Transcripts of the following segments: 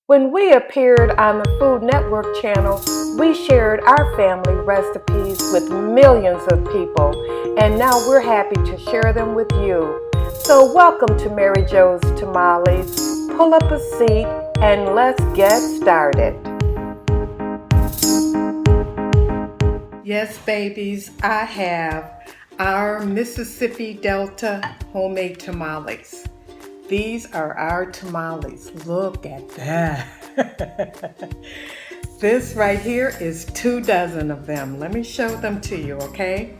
When we appeared on the Food Network channel, we shared our family recipes with millions of people, and now we're happy to share them with you. So welcome to Mary Jo's Tamales. Pull up a seat and let's get started. Yes, babies, I have our Mississippi Delta homemade tamales. These are our tamales. Look at that. This right here is 2 dozen of them. Let me show them to you, okay?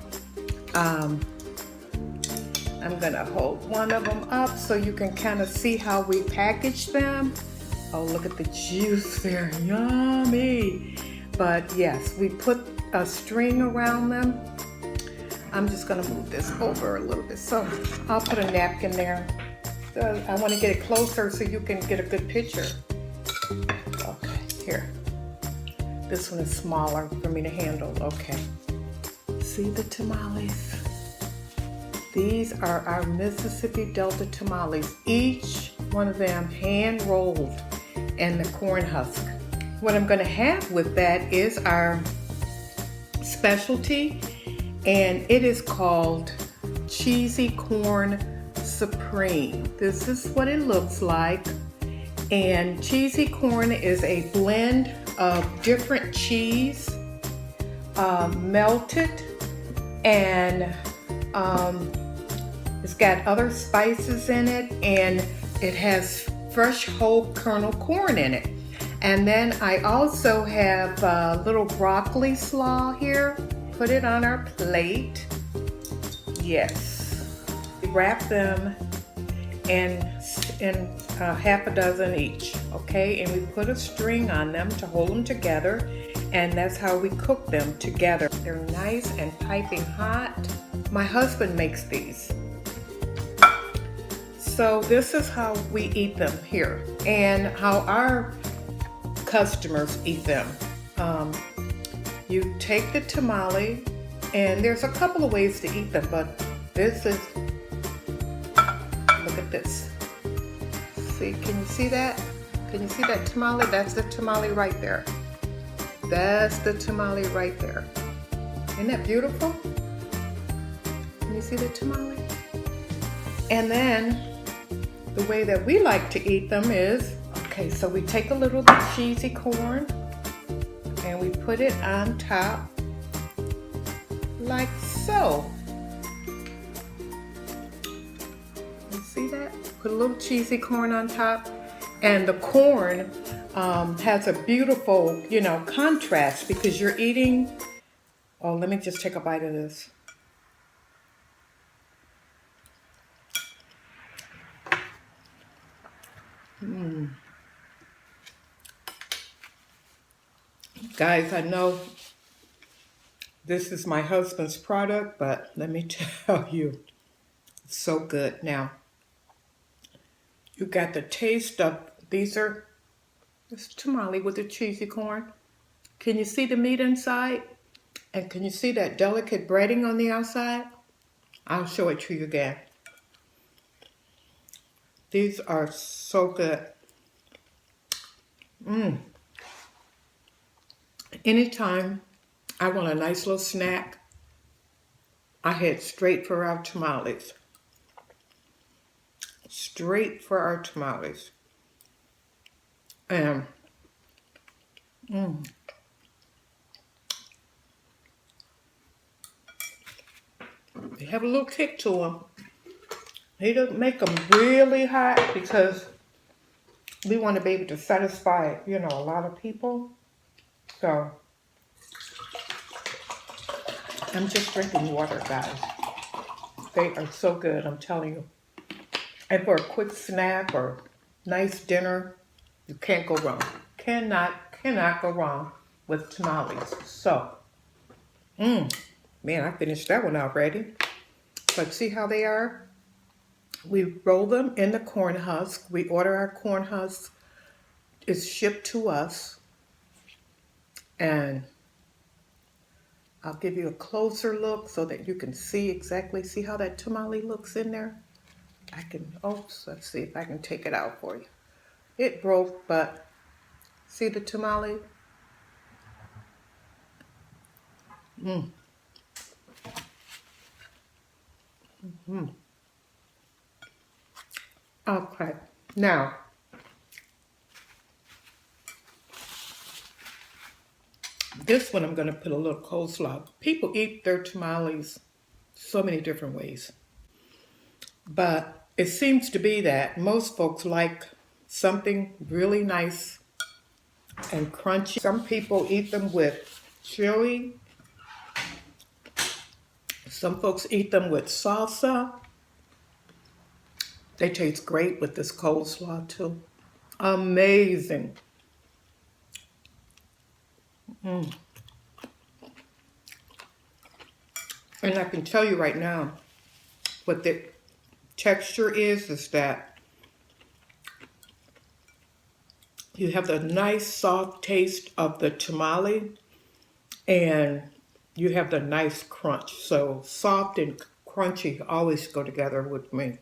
I'm gonna hold one of them up so you can kind of see how we package them. Oh, look at the juice there, yummy. But yes, we put a string around them. I'm just gonna move this over a little bit. So I'll put a napkin there. I want to get it closer so you can get a good picture. Okay, here. This one is smaller for me to handle. Okay. See the tamales? These are our Mississippi Delta tamales. Each one of them hand rolled in the corn husk. What I'm going to have with that is our specialty, and it is called Cheesy Corn Supreme. This is what it looks like. And cheesy corn is a blend of different cheese, melted, and it's got other spices in it, and it has fresh whole kernel corn in it. And then I also have a little broccoli slaw here. Put it on our plate. Yes. Wrap them in half a dozen each, okay? And we put a string on them to hold them together, and that's how we cook them together. They're nice and piping hot. My husband makes these. So this is how we eat them here, and how our customers eat them. You take the tamale, and there's a couple of ways to eat them, but this is, look at this. See, can you see that? Can you see that tamale? That's the tamale right there. That's the tamale right there. Isn't that beautiful? Can you see the tamale? And then the way that we like to eat them is, okay, so we take a little of the cheesy corn and we put it on top like so. You see that? Put a little cheesy corn on top, and the corn has a beautiful, contrast because you're eating. Oh, let me just take a bite of this. Guys, I know this is my husband's product, but let me tell you, it's so good. Now, you got the taste of, this tamale with the cheesy corn. Can you see the meat inside? And can you see that delicate breading on the outside? I'll show it to you again. These are so good. Anytime I want a nice little snack, I head straight for our tamales. Straight for our tamales. And they have a little kick to them. He doesn't make them really hot because we want to be able to satisfy, a lot of people. So I'm just drinking water, guys. They are so good, I'm telling you. And for a quick snack or nice dinner, you can't go wrong. Cannot go wrong with tamales. So, man, I finished that one already. But see how they are? We roll them in the corn husk. We order our corn husk. It's shipped to us. And I'll give you a closer look so that you can see how that tamale looks in there. Let's see if I can take it out for you. It broke, but See the tamale? Okay. Now, this one I'm going to put a little coleslaw. People eat their tamales so many different ways. But it seems to be that most folks like something really nice and crunchy. Some people eat them with chili. Some folks eat them with salsa. They taste great with this coleslaw too. Amazing. And I can tell you right now, what the texture is that you have the nice soft taste of the tamale and you have the nice crunch. So soft and crunchy always go together with me.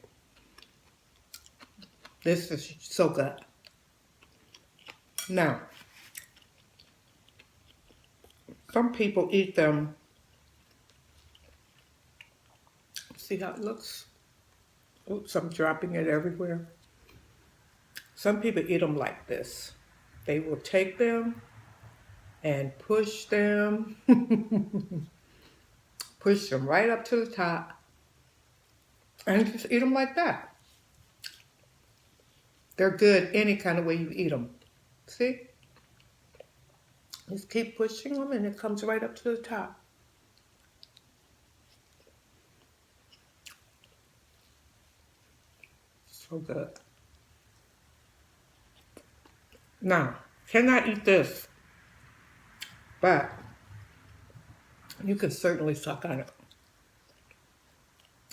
This is so good. Now, some people eat them. See how it looks? Oops, I'm dropping it everywhere. Some people eat them like this. They will take them and push them, push them right up to the top, and just eat them like that. They're good any kind of way you eat them. See? Just keep pushing them and it comes right up to the top. So good. Now, cannot eat this, but you can certainly suck on it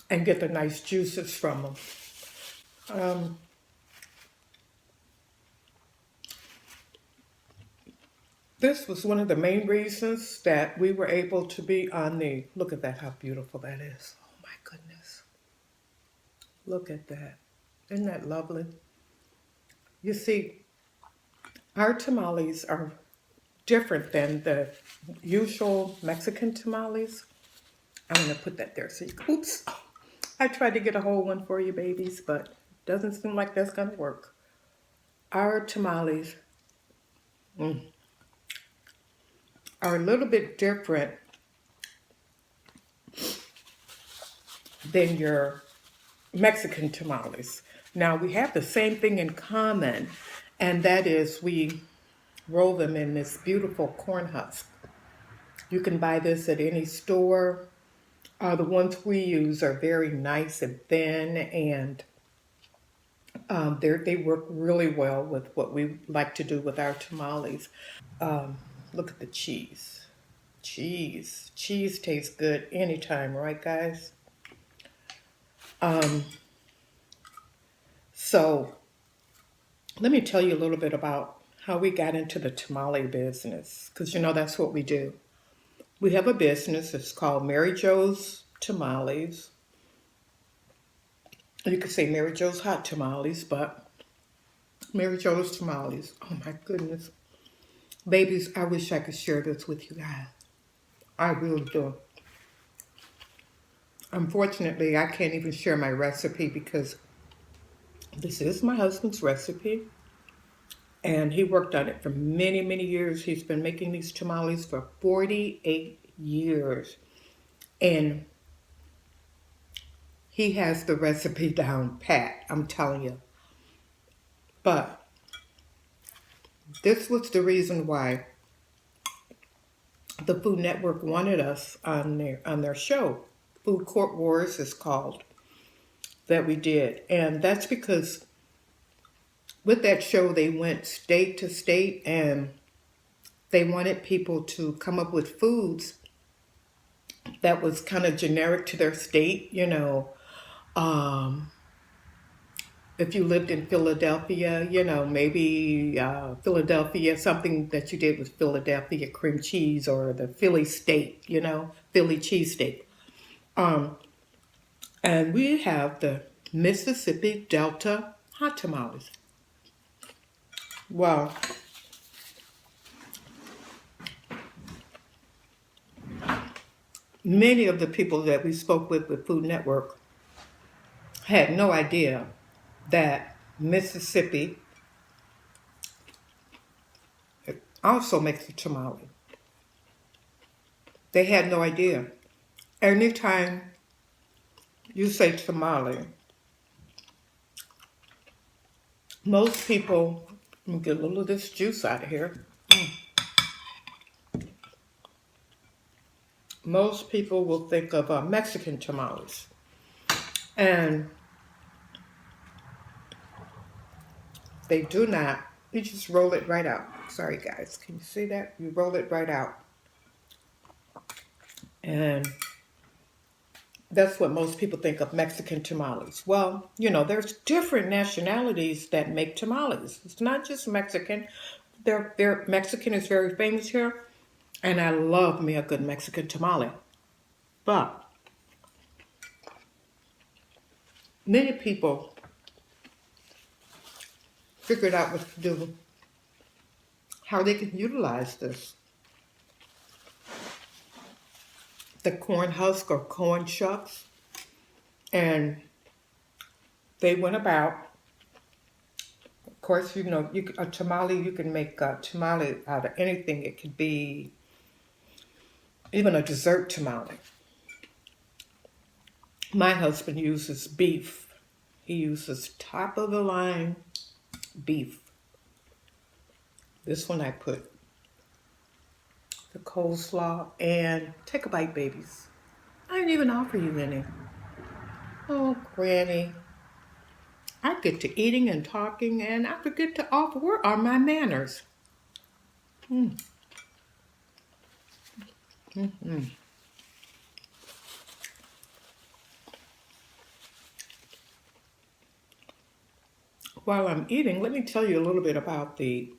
and get the nice juices from them. This was one of the main reasons that we were able to be on the, look at that, how beautiful that is. Oh my goodness. Look at that. Isn't that lovely? You see, our tamales are different than the usual Mexican tamales. I'm gonna put that there so you, oops. I tried to get a whole one for you babies, but doesn't seem like that's gonna work. Our tamales are a little bit different than your Mexican tamales. Now we have the same thing in common, and that is we roll them in this beautiful corn husk. You can buy this at any store. The ones we use are very nice and thin, and they work really well with what we like to do with our tamales. Look at the cheese. Cheese tastes good anytime, right guys? So let me tell you a little bit about how we got into the tamale business, because you know that's what we do. We have a business. It's called Mary Jo's Tamales. You could say Mary Jo's Hot Tamales, but Mary Jo's Tamales. Oh my goodness. Babies, I wish I could share this with you guys. I really do. Unfortunately, I can't even share my recipe because this is my husband's recipe. And he worked on it for many, many years. He's been making these tamales for 48 years. And he has the recipe down pat, I'm telling you. But this was the reason why the Food Network wanted us on their show. Food Court Wars is called, that we did. And that's because with that show, they went state to state and they wanted people to come up with foods that was kind of generic to their state. You know, if you lived in Philadelphia, you know, maybe Philadelphia, something that you did with Philadelphia cream cheese or the Philly steak, you know, Philly cheesesteak. And we have the Mississippi Delta hot tamales. Well, Many of the people that we spoke with Food Network had no idea that Mississippi also makes a tamale. They had no idea. Anytime you say tamale, most people, let me get a little of this juice out of here. Most people will think of Mexican tamales. And they do not. You just roll it right out. Sorry, guys. Can you see that? You roll it right out. And that's what most people think of Mexican tamales. Well, there's different nationalities that make tamales. It's not just Mexican. Mexican is very famous here. And I love me a good Mexican tamale. But many people figured out what to do, how they can utilize this. The corn husk or corn shucks. And they went about, of course, a tamale, you can make a tamale out of anything. It could be even a dessert tamale. My husband uses beef. He uses top of the line beef. This one I put the coleslaw and take a bite, babies. I didn't even offer you any. Oh, Granny. I get to eating and talking and I forget to offer. Where are my manners? While I'm eating, let me tell you a little bit about the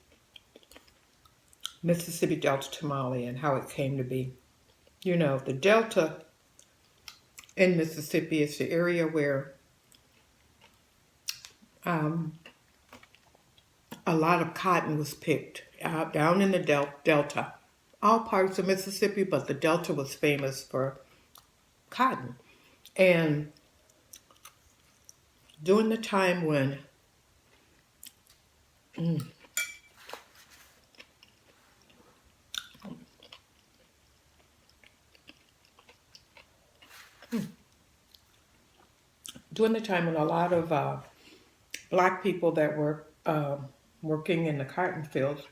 Mississippi Delta tamale and how it came to be. The Delta in Mississippi is the area where a lot of cotton was picked down in the Delta. All parts of Mississippi, but the Delta was famous for cotton. And during the time when a lot of black people that were working in the cotton fields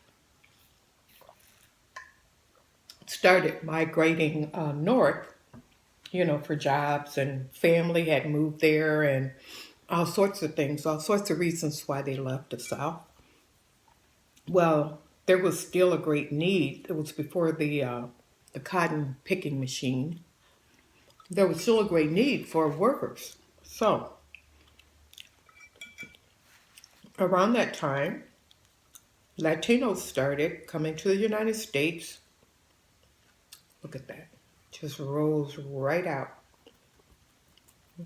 started migrating north, for jobs, and family had moved there and all sorts of things, all sorts of reasons why they left the South. Well, there was still a great need. It was before the cotton picking machine. There was still a great need for workers. So around that time, Latinos started coming to the United States. Look at that. Just rolls right out.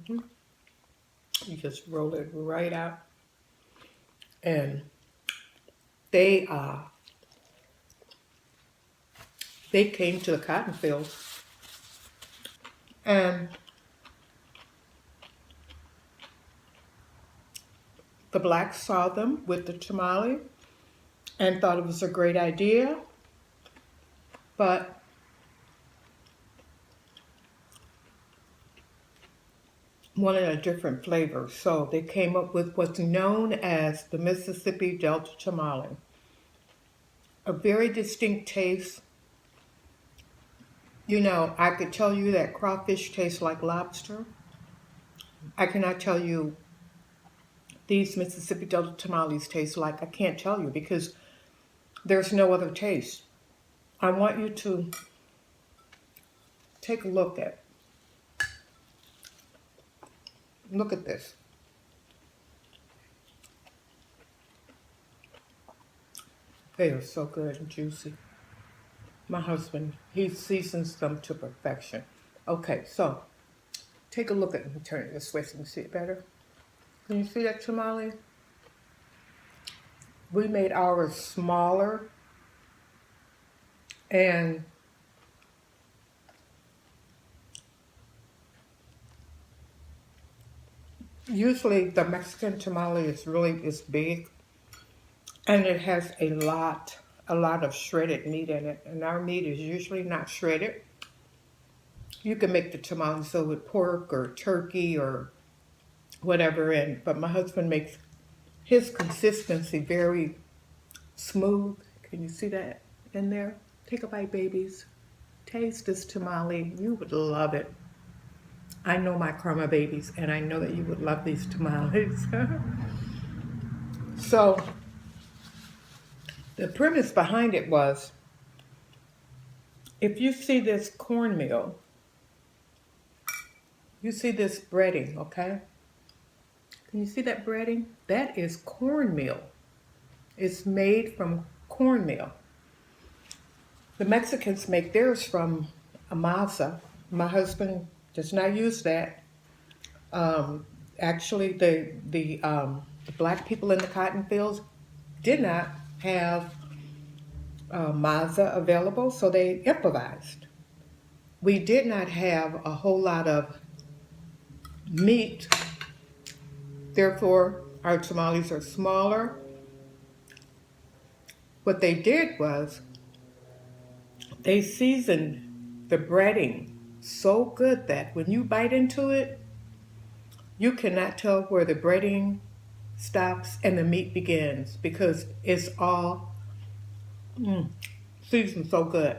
You just roll it right out. And they came to the cotton fields. And the blacks saw them with the tamale and thought it was a great idea, but wanted a different flavor. So they came up with what's known as the Mississippi Delta tamale. A very distinct taste. I could tell you that crawfish tastes like lobster. I cannot tell you these Mississippi Delta tamales taste like. I can't tell you because there's no other taste. I want you to take a look at this. They are so good and juicy. My husband, he seasons them to perfection. Okay, so take a look at it. Turn it this way so you can see it better. Can you see that tamale? We made ours smaller and Usually the Mexican tamale is big, and it has a lot of shredded meat in it. And our meat is usually not shredded. You can make the tamale so with pork or turkey or whatever in, but my husband makes his consistency very smooth. Can you see that in there? Take a bite, babies. Taste this tamale. You would love it. I know my karma babies, and I know that you would love these tamales. So the premise behind it was, if you see this cornmeal, you see this breading, okay? Can you see that breading? That is cornmeal. It's made from cornmeal. The Mexicans make theirs from a masa. My husband does not use that. Actually, the black people in the cotton fields did not have masa available, so they improvised. We did not have a whole lot of meat, therefore our tamales are smaller. What they did was they seasoned the breading so good that when you bite into it, you cannot tell where the breading stops and the meat begins because it's all seasoned so good.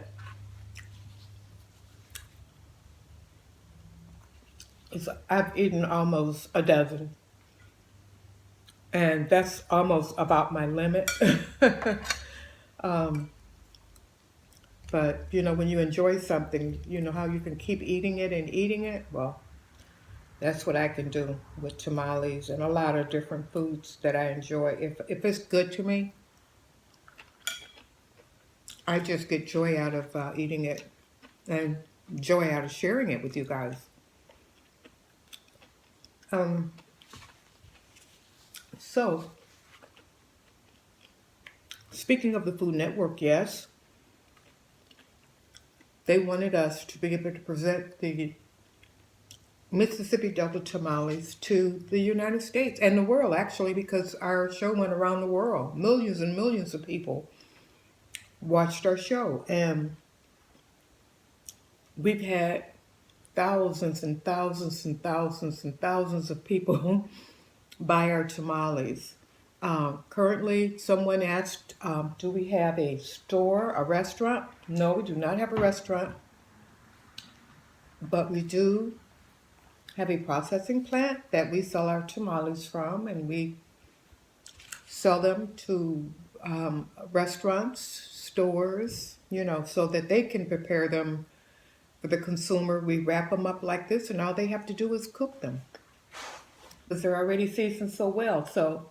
I've eaten almost a dozen, and that's almost about my limit. But you know, when you enjoy something, you know how you can keep eating it and eating it? Well, that's what I can do with tamales and a lot of different foods that I enjoy. If it's good to me, I just get joy out of eating it and joy out of sharing it with you guys. Um, so, speaking of the Food Network, yes, they wanted us to be able to present the Mississippi Delta tamales to the United States and the world, actually, because our show went around the world. Millions and millions of people watched our show, and we've had thousands and thousands and thousands and thousands of people buy our tamales. Currently, someone asked, do we have a store, a restaurant? No, we do not have a restaurant, but we do have a processing plant that we sell our tamales from, and we sell them to restaurants, stores, you know, so that they can prepare them for the consumer. We wrap them up like this, and all they have to do is cook them because they're already seasoned so well. So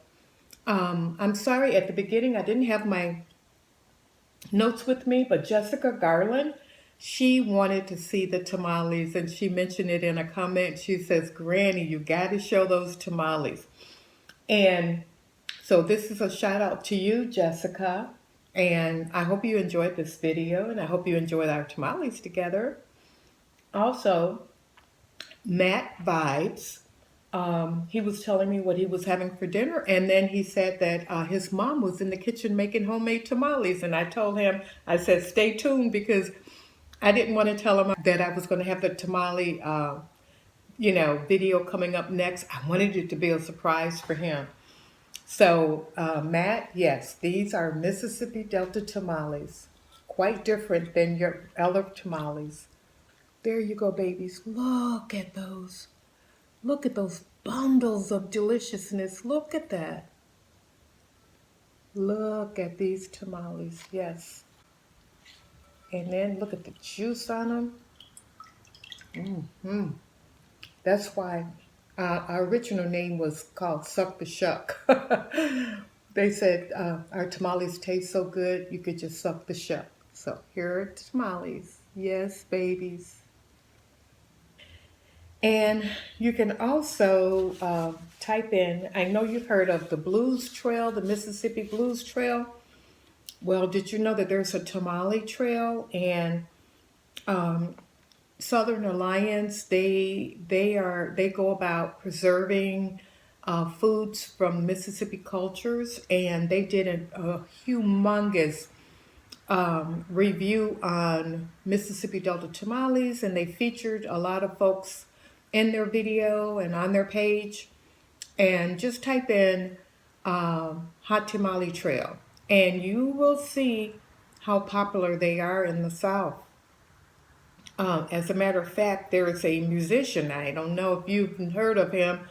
I'm sorry, at the beginning I didn't have my notes with me, but Jessica Garland, she wanted to see the tamales, and she mentioned it in a comment. She says, Granny, you got to show those tamales. And so this is a shout out to you, Jessica. And I hope you enjoyed this video, and I hope you enjoyed our tamales together. Also, Matt Vibes, he was telling me what he was having for dinner, and then he said that his mom was in the kitchen making homemade tamales. And I told him, I said, stay tuned, because I didn't want to tell him that I was going to have the tamale, video coming up next. I wanted it to be a surprise for him. So, Matt, yes, these are Mississippi Delta tamales, quite different than your other tamales. There you go, babies. Look at those. Look at those bundles of deliciousness. Look at that. Look at these tamales. Yes. And then look at the juice on them. That's why our original name was called Suck the Shuck. They said our tamales taste so good, you could just suck the shuck. So here are tamales. Yes, babies. And you can also type in, I know you've heard of the Blues Trail, the Mississippi Blues Trail. Well, did you know that there's a tamale trail? And Southern Alliance, they go about preserving foods from Mississippi cultures, and they did a humongous review on Mississippi Delta tamales, and they featured a lot of folks in their video and on their page. And just type in Hot Tamale Trail, and you will see how popular they are in the South. As a matter of fact, there is a musician, I don't know if you've heard of him,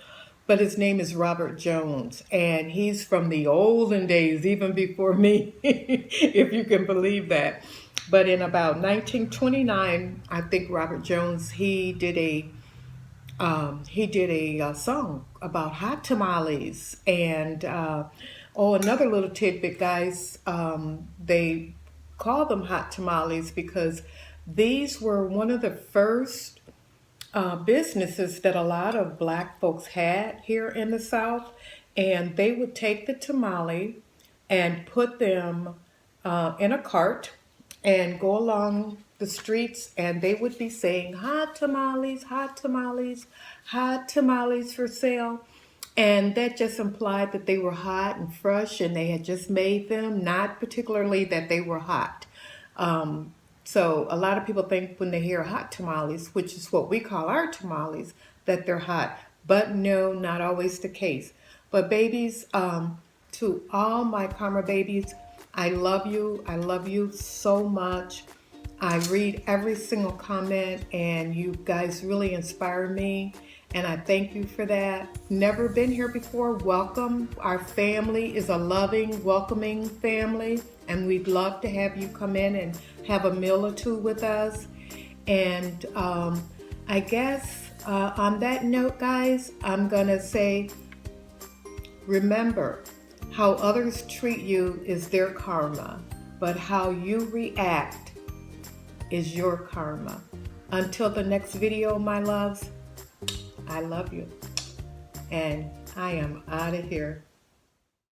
but his name is Robert Jones, and he's from the olden days, even before me, if you can believe that. But in about 1929, I think Robert Jones, he did a song about hot tamales. And oh, another little tidbit, guys, they call them hot tamales because these were one of the first businesses that a lot of black folks had here in the South. And they would take the tamale and put them in a cart and go along the streets, and they would be saying hot tamales, hot tamales, hot tamales for sale. And that just implied that they were hot and fresh and they had just made them, not particularly that they were hot. So a lot of people think when they hear hot tamales, which is what we call our tamales, that they're hot. But no, not always the case. But babies, to all my Karma babies, I love you. I love you so much. I read every single comment, and you guys really inspire me, and I thank you for that. Never been here before, welcome. Our family is a loving, welcoming family, and we'd love to have you come in and have a meal or two with us. And I guess on that note, guys, I'm gonna say, remember, how others treat you is their karma, but how you react is your karma. Until the next video, my loves, I love you. And I am out of here.